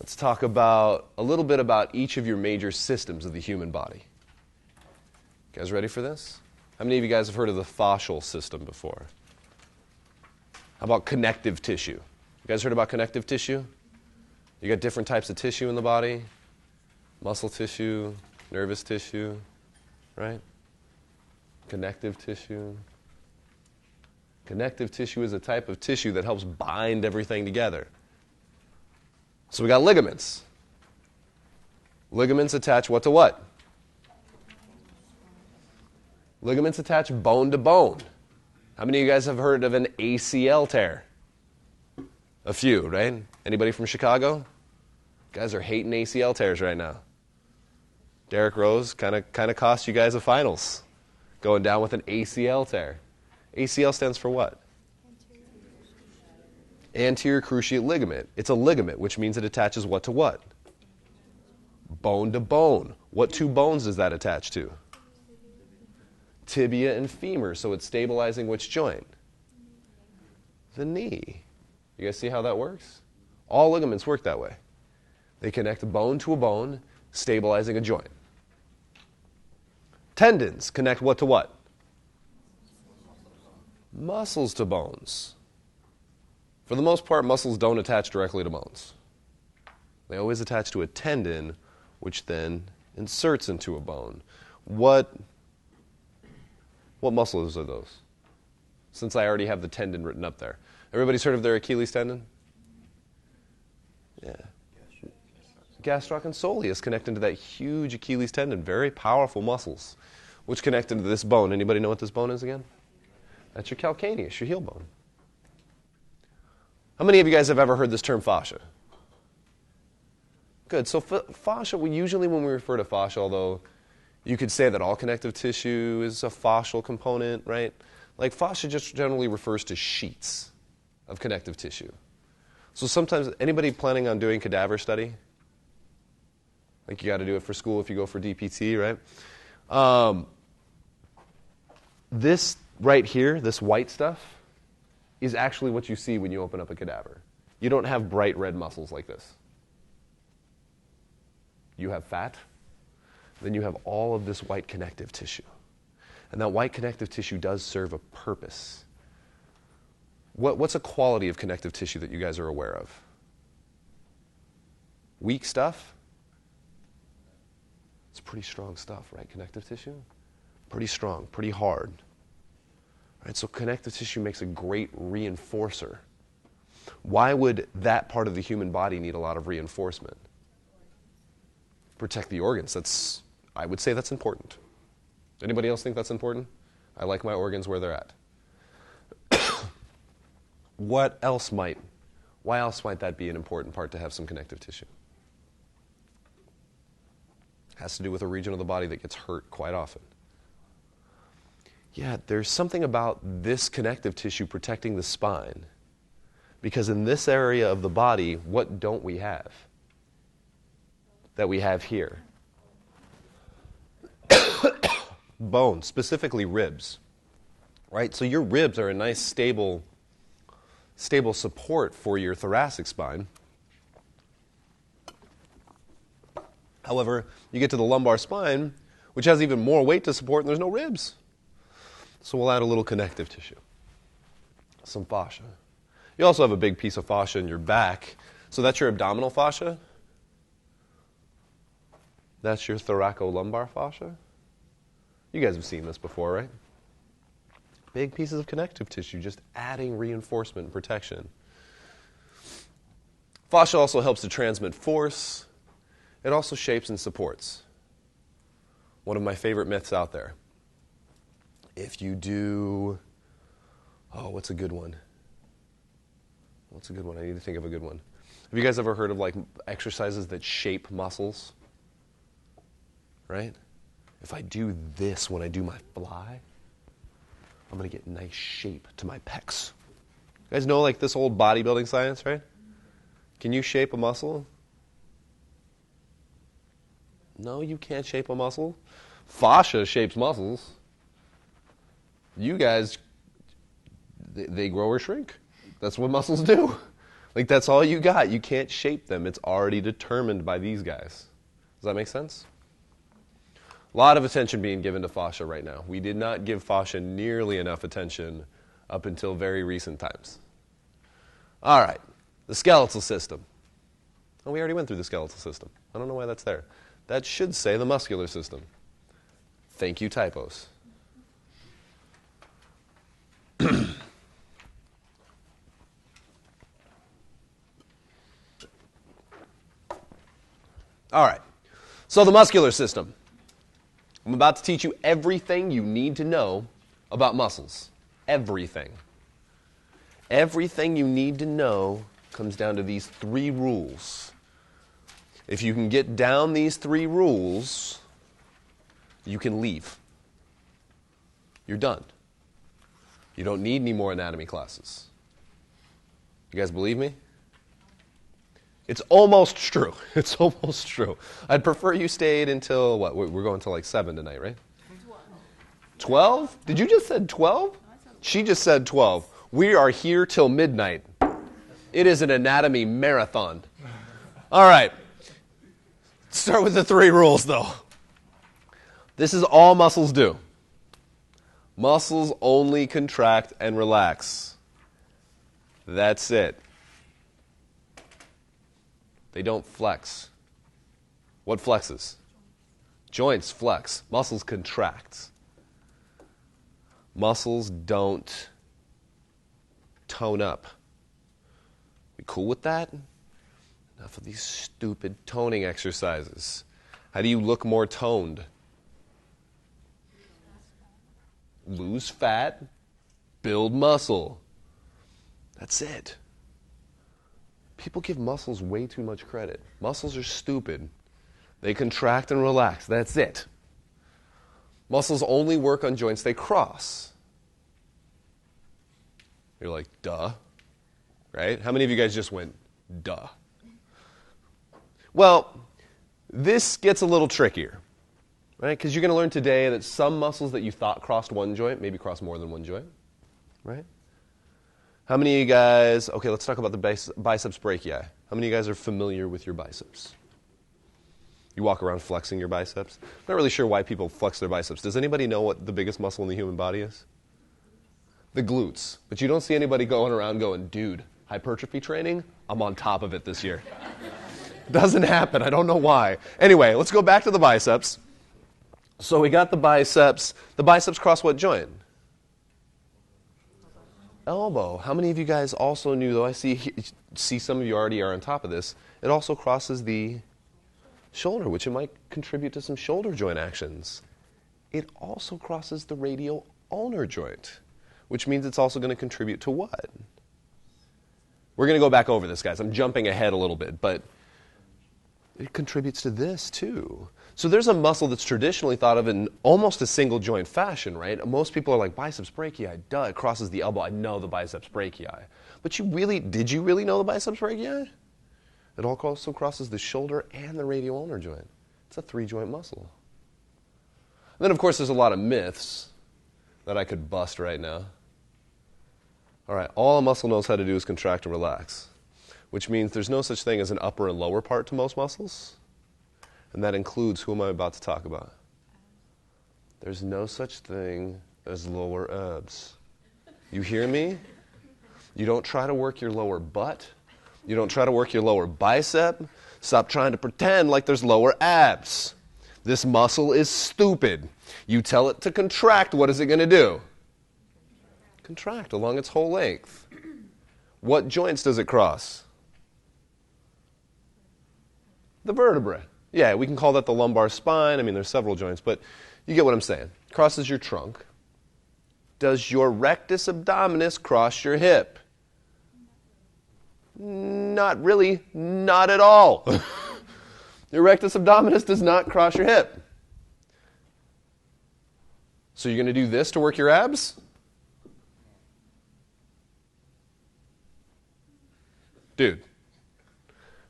Let's talk about a little bit about each of your major systems of the human body. You guys ready for this? How many of you guys have heard of the fascial system before? How about connective tissue? You guys heard about connective tissue? You got different types of tissue in the body. Muscle tissue, nervous tissue, right? Connective tissue. Connective tissue is a type of tissue that helps bind everything together. So we got ligaments. Ligaments attach what to what? Ligaments attach bone to bone. How many of you guys have heard of an ACL tear? A few, right? Anybody from Chicago? You guys are hating ACL tears right now. Derrick Rose kind of cost you guys a finals, going down with an ACL tear. ACL stands for what? Anterior cruciate ligament. It's a ligament, which means it attaches what to what? Bone to bone. What two bones does that attach to? Tibia and femur. So it's stabilizing which joint? The knee. You guys see how that works? All ligaments work that way. They connect a bone to a bone, stabilizing a joint. Tendons connect what to what? Muscles to bones. For the most part, muscles don't attach directly to bones. They always attach to a tendon, which then inserts into a bone. What muscles are those? Since I already have the tendon written up there. Everybody's heard of their Achilles tendon? Yeah. Gastroc and soleus connect into that huge Achilles tendon. Very powerful muscles, which connect into this bone. Anybody know what this bone is again? That's your calcaneus, your heel bone. How many of you guys have ever heard this term fascia? Good. So fascia, usually when we refer to fascia, although you could say that all connective tissue is a fascial component, right? Like fascia just generally refers to sheets of connective tissue. So sometimes, anybody planning on doing cadaver study? Like you got to do it for school if you go for DPT, right? This right here, this white stuff, is actually what you see when you open up a cadaver. You don't have bright red muscles like this. You have fat, then you have all of this white connective tissue. And that white connective tissue does serve a purpose. What's a quality of connective tissue that you guys are aware of? Weak stuff? It's pretty strong stuff, right? Connective tissue? Pretty strong, pretty hard. Right, so connective tissue makes a great reinforcer. Why would that part of the human body need a lot of reinforcement? Protect the organs. I would say that's important. Anybody else think that's important? I like my organs where they're at. Why else might that be an important part to have some connective tissue? Has to do with a region of the body that gets hurt quite often. Yeah, there's something about this connective tissue protecting the spine. Because in this area of the body, what don't we have that we have here? Bone, specifically ribs. Right? So your ribs are a nice stable support for your thoracic spine. However, you get to the lumbar spine, which has even more weight to support, and there's no ribs. So we'll add a little connective tissue, some fascia. You also have a big piece of fascia in your back. So that's your abdominal fascia. That's your thoracolumbar fascia. You guys have seen this before, right? Big pieces of connective tissue, just adding reinforcement and protection. Fascia also helps to transmit force. It also shapes and supports. One of my favorite myths out there. If you do, what's a good one? I need to think of a good one. Have you guys ever heard of like exercises that shape muscles? Right? If I do this when I do my fly, I'm going to get nice shape to my pecs. You guys know like this old bodybuilding science, right? Can you shape a muscle? No, you can't shape a muscle. Fascia shapes muscles. You guys, they grow or shrink. That's what muscles do. Like, that's all you got. You can't shape them. It's already determined by these guys. Does that make sense? A lot of attention being given to fascia right now. We did not give fascia nearly enough attention up until very recent times. All right, the skeletal system. Oh, we already went through the skeletal system. I don't know why that's there. That should say the muscular system. Thank you, typos. All right, so the muscular system. I'm about to teach you everything you need to know about muscles. Everything. Everything you need to know comes down to these 3 rules. If you can get down these 3 rules, you can leave. You're done. You don't need any more anatomy classes. You guys believe me? It's almost true. It's almost true. I'd prefer you stayed until, what, we're going till like 7 tonight, right? 12? Did you just said 12? She just said 12. We are here till midnight. It is an anatomy marathon. All right. Start with the 3 rules, though. This is all muscles do. Muscles only contract and relax. That's it. They don't flex. What flexes? Joints flex. Muscles contract. Muscles don't tone up. We cool with that? Enough of these stupid toning exercises. How do you look more toned? Lose fat, build muscle. That's it. People give muscles way too much credit. Muscles are stupid. They contract and relax. That's it. Muscles only work on joints they cross. You're like, duh. Right? How many of you guys just went, duh? Well, this gets a little trickier. Right? Because you're going to learn today that some muscles that you thought crossed one joint maybe cross more than one joint. Right? How many of you guys, okay, let's talk about the biceps brachii. How many of you guys are familiar with your biceps? You walk around flexing your biceps? I'm not really sure why people flex their biceps. Does anybody know what the biggest muscle in the human body is? The glutes. But you don't see anybody going around going, dude, hypertrophy training? I'm on top of it this year. Doesn't happen. I don't know why. Anyway, let's go back to the biceps. So we got the biceps. The biceps cross what joint? Elbow. How many of you guys also knew, though I see some of you already are on top of this, it also crosses the shoulder, which it might contribute to some shoulder joint actions. It also crosses the radial ulnar joint, which means it's also going to contribute to what? We're going to go back over this, guys. I'm jumping ahead a little bit, but it contributes to this, too. So there's a muscle that's traditionally thought of in almost a single joint fashion, right? Most people are like, biceps brachii, duh, it crosses the elbow. I know the biceps brachii. But did you really know the biceps brachii? It also crosses the shoulder and the radial ulnar joint. It's a 3-joint muscle. And then, of course, there's a lot of myths that I could bust right now. All right, all a muscle knows how to do is contract and relax, which means there's no such thing as an upper and lower part to most muscles. And that includes, who am I about to talk about? There's no such thing as lower abs. You hear me? You don't try to work your lower butt. You don't try to work your lower bicep. Stop trying to pretend like there's lower abs. This muscle is stupid. You tell it to contract, what is it going to do? Contract along its whole length. What joints does it cross? The vertebrae. Yeah, we can call that the lumbar spine. I mean, there's several joints, but you get what I'm saying. Crosses your trunk. Does your rectus abdominis cross your hip? Not really. Not at all. Your rectus abdominis does not cross your hip. So you're going to do this to work your abs? Dude.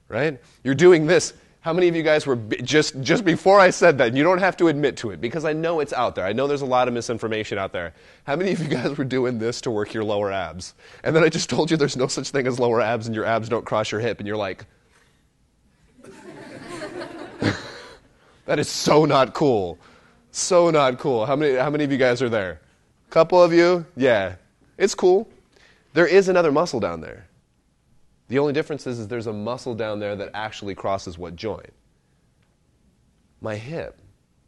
Right? You're doing this. How many of you guys were, just before I said that, and you don't have to admit to it, because I know it's out there. I know there's a lot of misinformation out there. How many of you guys were doing this to work your lower abs? And then I just told you there's no such thing as lower abs, and your abs don't cross your hip, and you're like, that is so not cool. So not cool. How many of you guys are there? A couple of you? Yeah. It's cool. There is another muscle down there. The only difference is there's a muscle down there that actually crosses what joint? My hip.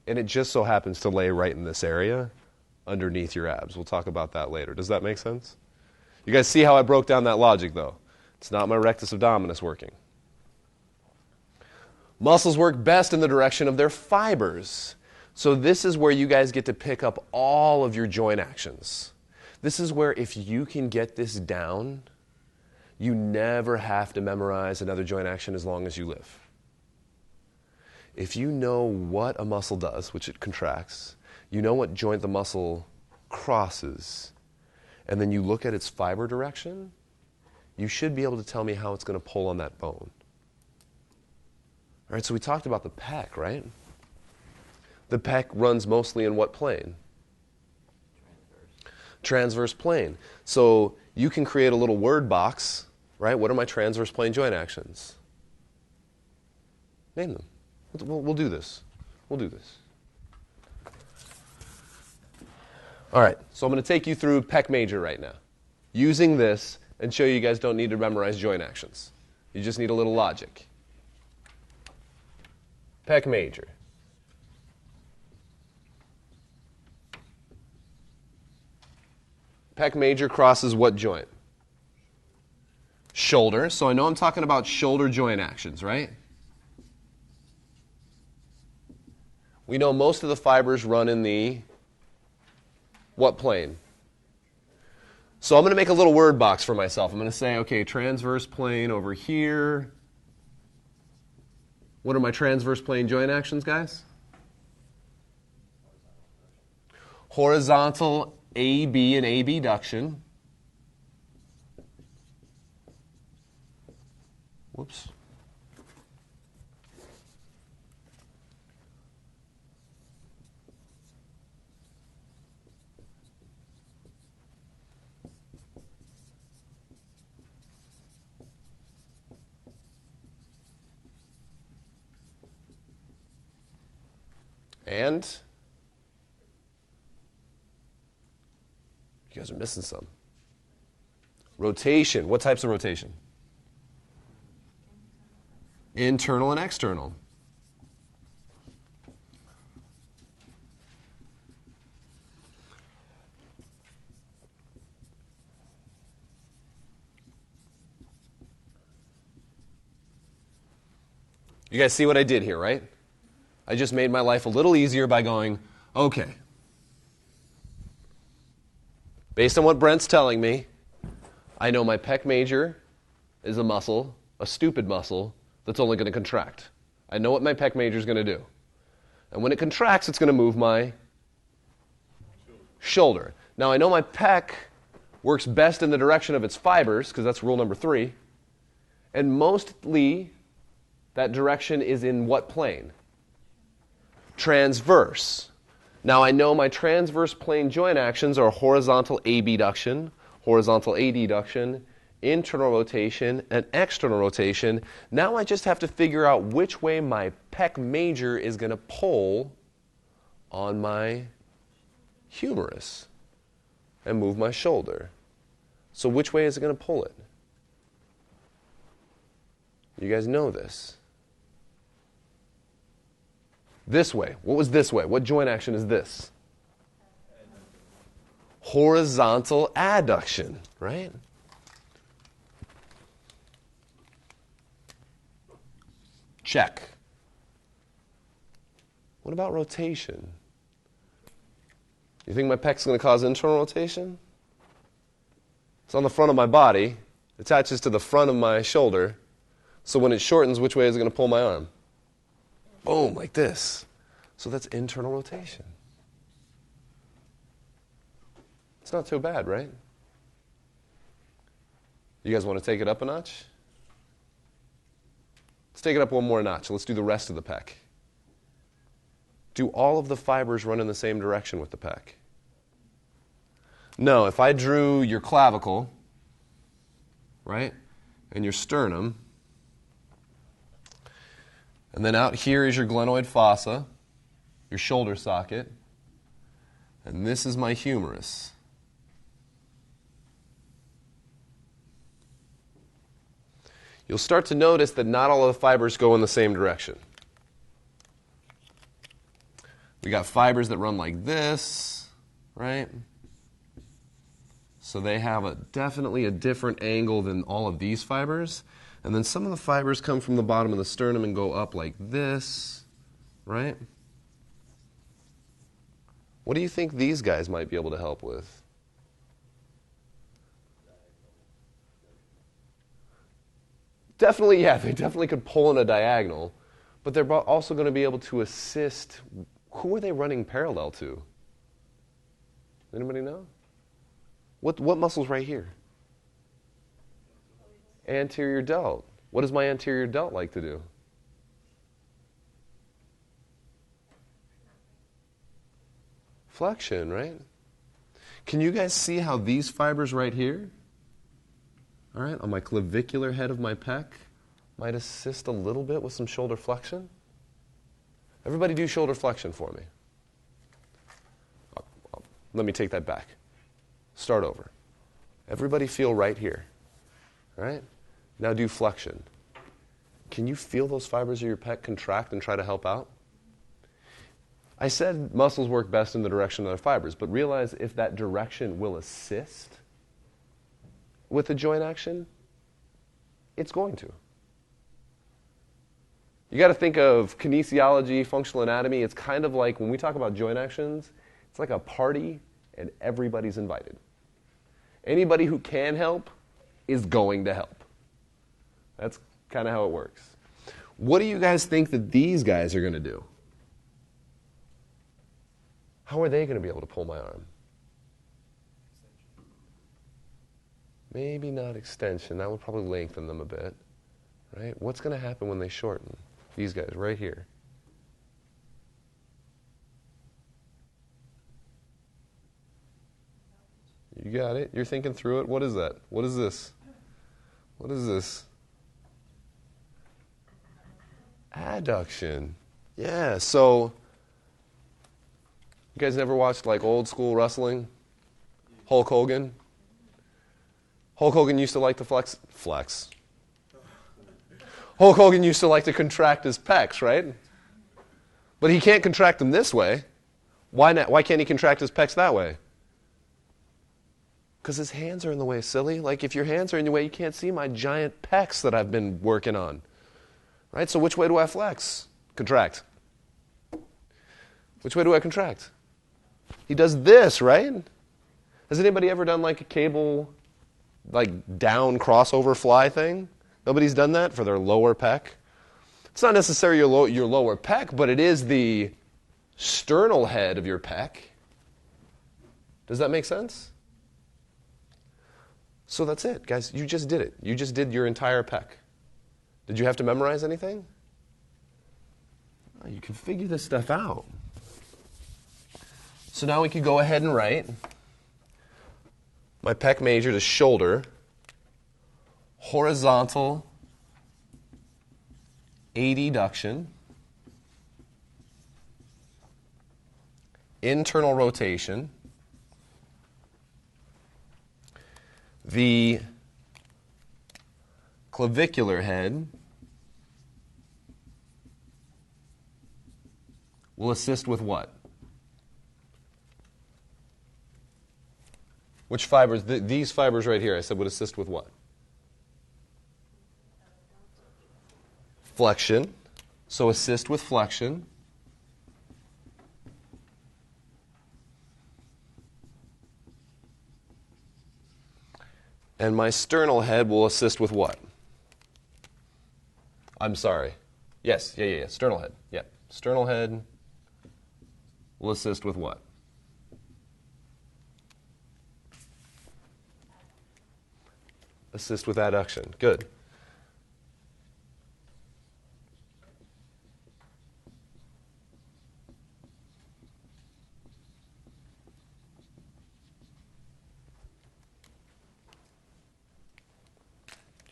And it just so happens to lay right in this area underneath your abs. We'll talk about that later. Does that make sense? You guys see how I broke down that logic, though? It's not my rectus abdominis working. Muscles work best in the direction of their fibers. So this is where you guys get to pick up all of your joint actions. This is where if you can get this down, you never have to memorize another joint action as long as you live. If you know what a muscle does, which it contracts, you know what joint the muscle crosses, and then you look at its fiber direction, you should be able to tell me how it's going to pull on that bone. All right, so we talked about the pec, right? The pec runs mostly in what plane? Transverse plane. So you can create a little word box, right? What are my transverse plane joint actions? Name them. We'll do this. We'll do this. All right, so I'm going to take you through pec major right now, using this and show you guys don't need to memorize joint actions. You just need a little logic. Pec major. Pec major crosses what joint? Shoulder. So I know I'm talking about shoulder joint actions, right? We know most of the fibers run in the what plane? So I'm going to make a little word box for myself. I'm going to say, okay, transverse plane over here. What are my transverse plane joint actions, guys? Horizontal AB and abduction. Whoops. And you guys are missing some. Rotation. What types of rotation? Internal and external. You guys see what I did here, right? I just made my life a little easier by going, okay, based on what Brent's telling me, I know my pec major is a muscle, a stupid muscle, that's only going to contract. I know what my pec major is going to do. And when it contracts, it's going to move my shoulder. Now, I know my pec works best in the direction of its fibers, because that's rule number 3. And mostly, that direction is in what plane? Transverse. Now I know my transverse plane joint actions are horizontal abduction, horizontal adduction, internal rotation, and external rotation. Now I just have to figure out which way my pec major is going to pull on my humerus and move my shoulder. So which way is it going to pull it? You guys know this. This way. What was this way? What joint action is this? Horizontal adduction, right? Check. What about rotation? You think my pec's going to cause internal rotation? It's on the front of my body. It attaches to the front of my shoulder. So when it shortens, which way is it going to pull my arm? Boom, like this. So that's internal rotation. It's not too bad, right? You guys want to take it up a notch? Let's take it up one more notch. Let's do the rest of the pec. Do all of the fibers run in the same direction with the pec? No, if I drew your clavicle, right, and your sternum, and then out here is your glenoid fossa, your shoulder socket, and this is my humerus. You'll start to notice that not all of the fibers go in the same direction. We got fibers that run like this, right? So they have definitely a different angle than all of these fibers. And then some of the fibers come from the bottom of the sternum and go up like this, right? What do you think these guys might be able to help with? Definitely, yeah, they definitely could pull in a diagonal, but they're also going to be able to assist. Who are they running parallel to? Anybody know? What muscle's right here? Anterior delt. What does my anterior delt like to do? Flexion, right? Can you guys see how these fibers right here, all right, on my clavicular head of my pec, might assist a little bit with some shoulder flexion? Everybody do shoulder flexion for me. Let me take that back. Start over. Everybody feel right here. All right? Now do flexion. Can you feel those fibers of your pec contract and try to help out? I said muscles work best in the direction of their fibers, but realize if that direction will assist with the joint action, it's going to. You got to think of kinesiology, functional anatomy. It's kind of like when we talk about joint actions, it's like a party and everybody's invited. Anybody who can help is going to help. That's kind of how it works. What do you guys think that these guys are going to do? How are they going to be able to pull my arm? Maybe not extension. That would probably lengthen them a bit. Right? What's going to happen when they shorten? These guys right here. You got it. You're thinking through it. What is that? What is this? What is this? Adduction. Yeah, so you guys never watched like old school wrestling? Hulk Hogan? Hulk Hogan used to like to flex. Hulk Hogan used to like to contract his pecs, right? But he can't contract them this way. Why not? Why can't he contract his pecs that way? Because his hands are in the way, silly. Like if your hands are in the way, you can't see my giant pecs that I've been working on. Right? So which way do I flex? Contract. Which way do I contract? He does this, right? Has anybody ever done like a cable, like down crossover fly thing? Nobody's done that for their lower pec? It's not necessarily your lower pec, but it is the sternal head of your pec. Does that make sense? So that's it, guys. You just did it. You just did your entire pec. Did you have to memorize anything? Oh, you can figure this stuff out. So now we could go ahead and write my pec major to shoulder, horizontal adduction, internal rotation, the clavicular head will assist with what? Which fibers? These fibers right here, I said, would assist with what? Flexion. So assist with flexion. And my sternal head will assist with what? I'm sorry. Yes, yeah. Sternal head. Yeah. Sternal head will assist with what? Assist with adduction. Good.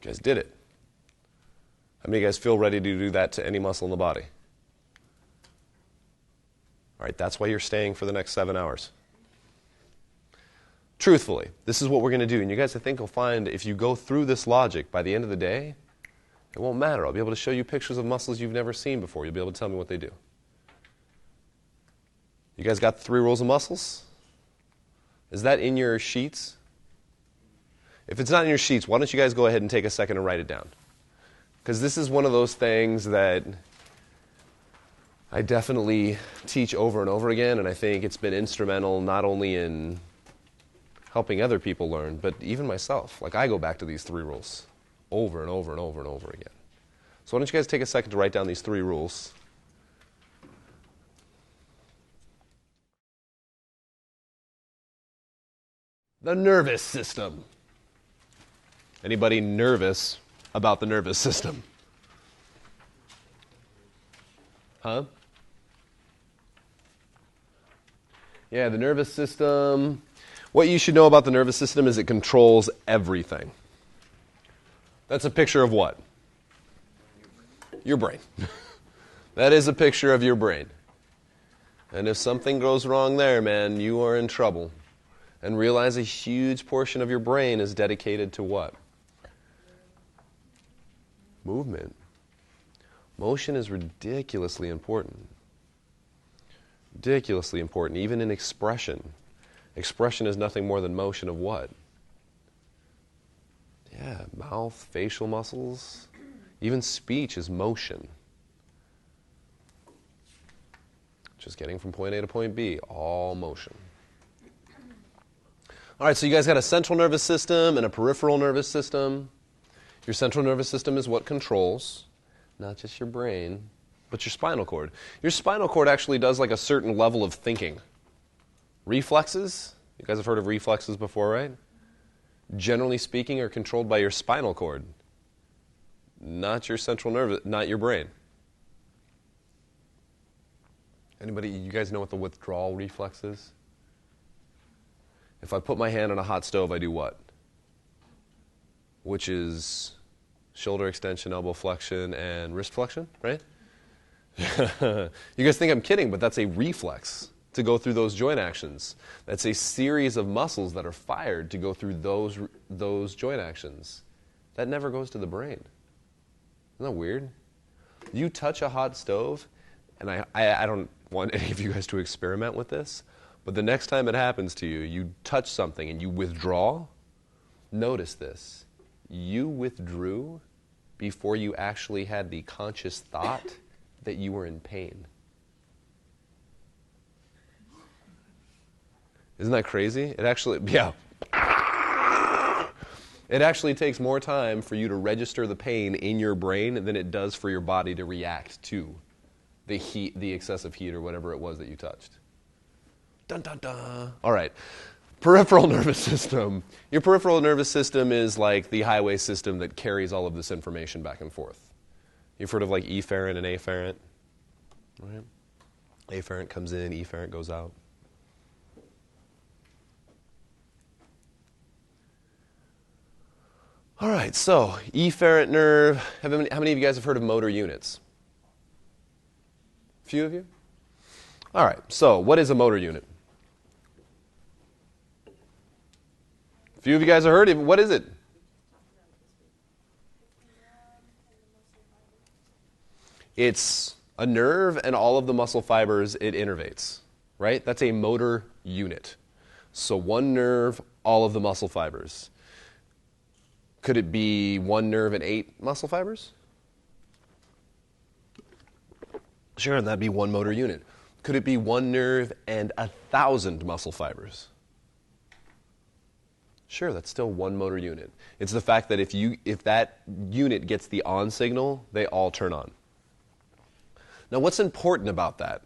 You guys did it. How many of you guys feel ready to do that to any muscle in the body? All right, that's why you're staying for the next 7 hours. Truthfully, this is what we're going to do. And you guys, I think, will find if you go through this logic, by the end of the day, it won't matter. I'll be able to show you pictures of muscles you've never seen before. You'll be able to tell me what they do. You guys got the 3 rules of muscles? Is that in your sheets? If it's not in your sheets, why don't you guys go ahead and take a second and write it down? Because this is one of those things that I definitely teach over and over again, and I think it's been instrumental not only in helping other people learn, but even myself. Like, I go back to these 3 rules over and over and over and over again. So why don't you guys take a second to write down these 3 rules. The nervous system. Anybody nervous about the nervous system? Huh? Yeah, the nervous system. What you should know about the nervous system is it controls everything. That's a picture of what? Your brain. That is a picture of your brain. And if something goes wrong there, man, you are in trouble. And realize a huge portion of your brain is dedicated to what? Movement. Motion is ridiculously important. Ridiculously important, even in expression. Expression is nothing more than motion of what? Yeah, mouth, facial muscles. Even speech is motion. Just getting from point A to point B, all motion. All right, so you guys got a central nervous system and a peripheral nervous system. Your central nervous system is what controls, not just your brain, but your spinal cord. Your spinal cord actually does like a certain level of thinking. Reflexes, you guys have heard of reflexes before, right? Generally speaking, are controlled by your spinal cord, not your central nervous, not your brain. Anybody, you guys know what the withdrawal reflex is? If I put my hand on a hot stove, I do what? Which is shoulder extension, elbow flexion, and wrist flexion, right? You guys think I'm kidding, but that's a reflex to go through those joint actions. That's a series of muscles that are fired to go through those joint actions. That never goes to the brain. Isn't that weird? You touch a hot stove, and I don't want any of you guys to experiment with this, but the next time it happens to you, you touch something and you withdraw, notice this. You withdrew before you actually had the conscious thought that you were in pain. Isn't that crazy? It actually, yeah. It actually takes more time for you to register the pain in your brain than it does for your body to react to the heat, the excessive heat, or whatever it was that you touched. Dun, dun, dun. All right. Peripheral nervous system. Your peripheral nervous system is like the highway system that carries all of this information back and forth. You've heard of like efferent and afferent? Right? Afferent comes in, efferent goes out. All right, so efferent nerve. How many of you guys have heard of motor units? A few of you? All right, so what is a motor unit? A few of you guys have heard of it. What is it? It's a nerve and all of the muscle fibers it innervates, right? That's a motor unit. So one nerve, all of the muscle fibers. Could it be one nerve and 8 muscle fibers? Sure, and that'd be one motor unit. Could it be one nerve and 1,000 muscle fibers? Sure, that's still one motor unit. It's the fact that if that unit gets the on signal, they all turn on. Now, what's important about that?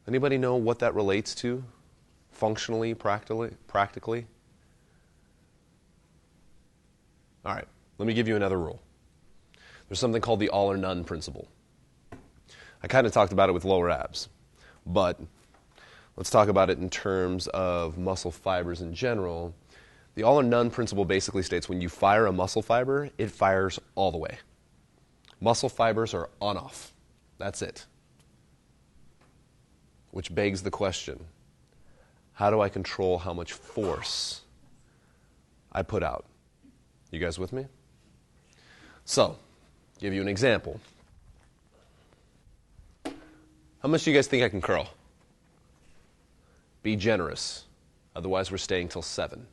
Anybody know what that relates to functionally, practically? All right, let me give you another rule. There's something called the Allornone Principle. I kind of talked about it with lower abs, but let's talk about it in terms of muscle fibers in general. The Allornone Principle basically states when you fire a muscle fiber, it fires all the way. Muscle fibers are on-off. That's it. Which begs the question, how do I control how much force I put out? You guys with me? So, give you an example. How much do you guys think I can curl? Be generous. Otherwise, we're staying till 7.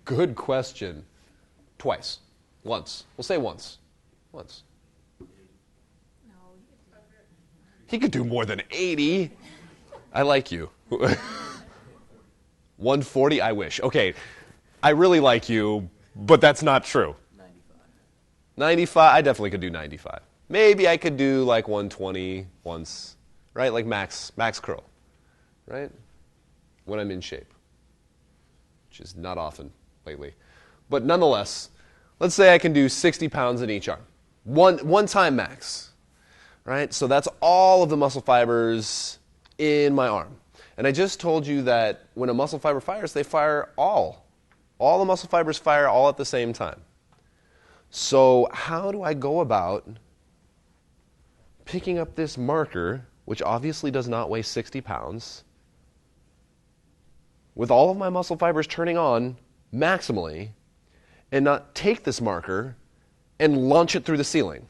Good question. Twice. Once. We'll say once. Once. He could do more than 80. I like you. 140, I wish. Okay, I really like you, but that's not true. 95, I definitely could do 95. Maybe I could do like 120 once, right? Like max curl, right? When I'm in shape, which is not often lately. But nonetheless, let's say I can do 60 pounds in each arm. One time max, right? So that's all of the muscle fibers in my arm. And I just told you that when a muscle fiber fires, they fire all. All the muscle fibers fire all at the same time. So how do I go about picking up this marker, which obviously does not weigh 60 pounds, with all of my muscle fibers turning on maximally, and not take this marker and launch it through the ceiling?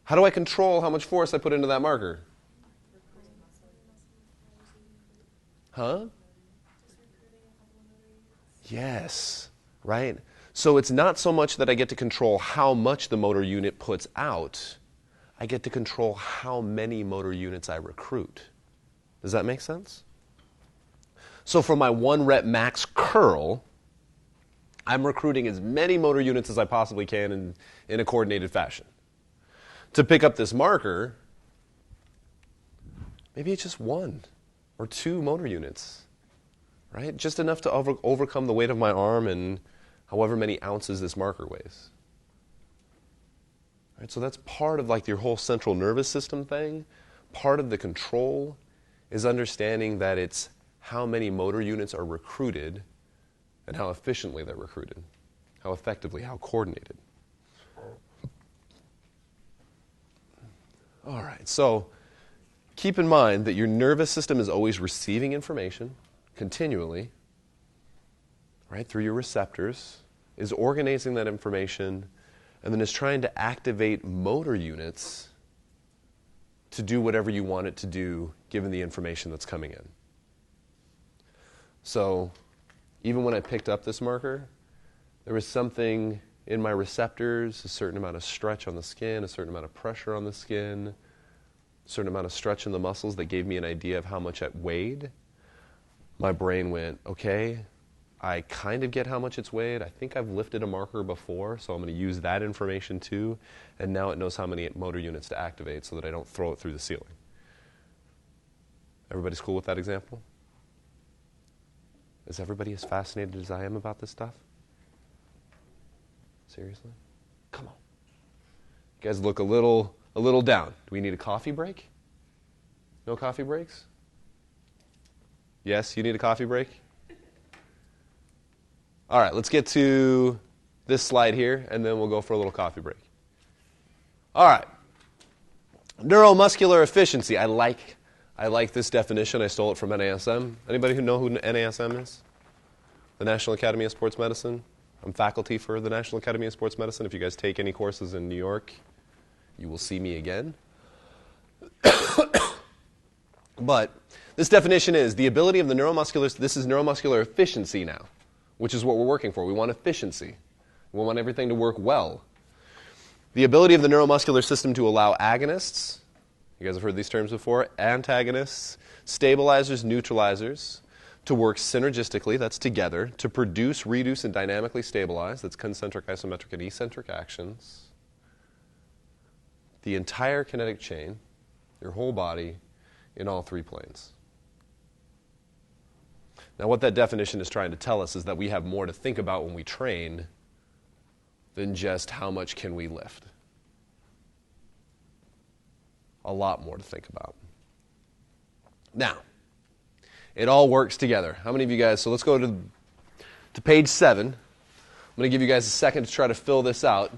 How do I control how much force I put into that marker? Huh? Yes, right? So it's not so much that I get to control how much the motor unit puts out. I get to control how many motor units I recruit. Does that make sense? So for my 1 rep max curl, I'm recruiting as many motor units as I possibly can in a coordinated fashion. To pick up this marker, maybe it's just 1 or 2 motor units, right? Just enough to overcome the weight of my arm and however many ounces this marker weighs. Right, so that's part of like your whole central nervous system thing. Part of the control is understanding that it's how many motor units are recruited and how efficiently they're recruited, how effectively, how coordinated. All right, so keep in mind that your nervous system is always receiving information continually, right, through your receptors, is organizing that information, and then is trying to activate motor units to do whatever you want it to do given the information that's coming in. So even when I picked up this marker, there was something in my receptors, a certain amount of stretch on the skin, a certain amount of pressure on the skin, a certain amount of stretch in the muscles that gave me an idea of how much it weighed. My brain went, okay, I kind of get how much it's weighed. I think I've lifted a marker before, so I'm going to use that information too. And now it knows how many motor units to activate so that I don't throw it through the ceiling. Everybody's cool with that example? Is everybody as fascinated as I am about this stuff? Seriously? Come on. You guys look a little down. Do we need a coffee break? No coffee breaks? Yes, you need a coffee break? All right, let's get to this slide here, and then we'll go for a little coffee break. All right. Neuromuscular efficiency. I like this definition. I stole it from NASM. Anybody who know who NASM is? The National Academy of Sports Medicine. I'm faculty for the National Academy of Sports Medicine. If you guys take any courses in New York, you will see me again. But this definition is the ability of the neuromuscular, this is neuromuscular efficiency now, which is what we're working for. We want efficiency. We want everything to work well. The ability of the neuromuscular system to allow agonists, you guys have heard these terms before, antagonists, stabilizers, neutralizers, to work synergistically, that's together, to produce, reduce, and dynamically stabilize, that's concentric, isometric, and eccentric actions. The entire kinetic chain, your whole body, in all 3 planes. Now what that definition is trying to tell us is that we have more to think about when we train than just how much can we lift. A lot more to think about. Now, it all works together. How many of you guys, so let's go to page 7. I'm going to give you guys a second to try to fill this out.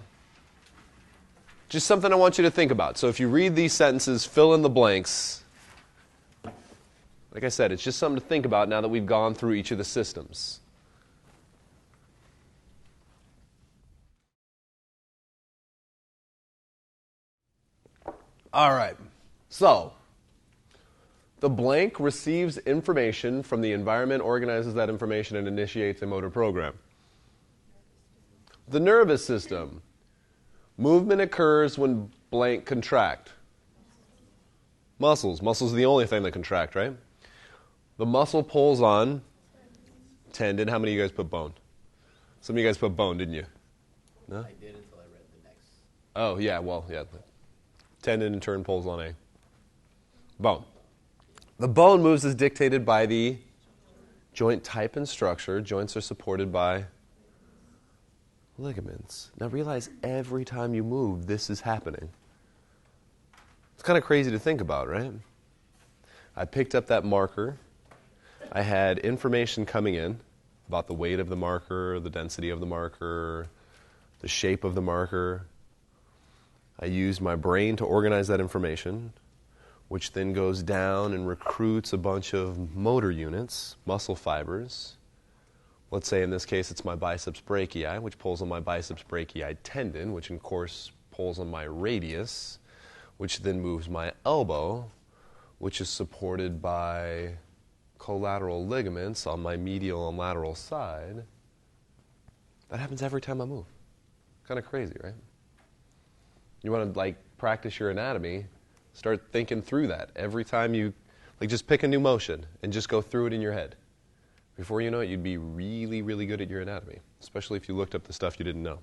Just something I want you to think about. So if you read these sentences, fill in the blanks. Like I said, it's just something to think about now that we've gone through each of the systems. All right. So, the blank receives information from the environment, organizes that information, and initiates a motor program. The nervous system. Movement occurs when blank contract. Muscles. Muscles are the only thing that contract, right? The muscle pulls on tendon. How many of you guys put bone? Some of you guys put bone, didn't you? No? I did until I read the next. Oh, yeah, well, yeah. Tendon in turn pulls on a bone. The bone moves as dictated by the joint type and structure. Joints are supported by ligaments. Now realize every time you move, this is happening. It's kind of crazy to think about, right? I picked up that marker. I had information coming in about the weight of the marker, the density of the marker, the shape of the marker. I used my brain to organize that information, which then goes down and recruits a bunch of motor units, muscle fibers. Let's say in this case it's my biceps brachii, which pulls on my biceps brachii tendon, which of course pulls on my radius, which then moves my elbow, which is supported by collateral ligaments on my medial and lateral side. That happens every time I move. Kind of crazy, right? You want to practice your anatomy, start thinking through that. Every time you, just pick a new motion and just go through it in your head. Before you know it, you'd be really, really good at your anatomy, especially if you looked up the stuff you didn't know.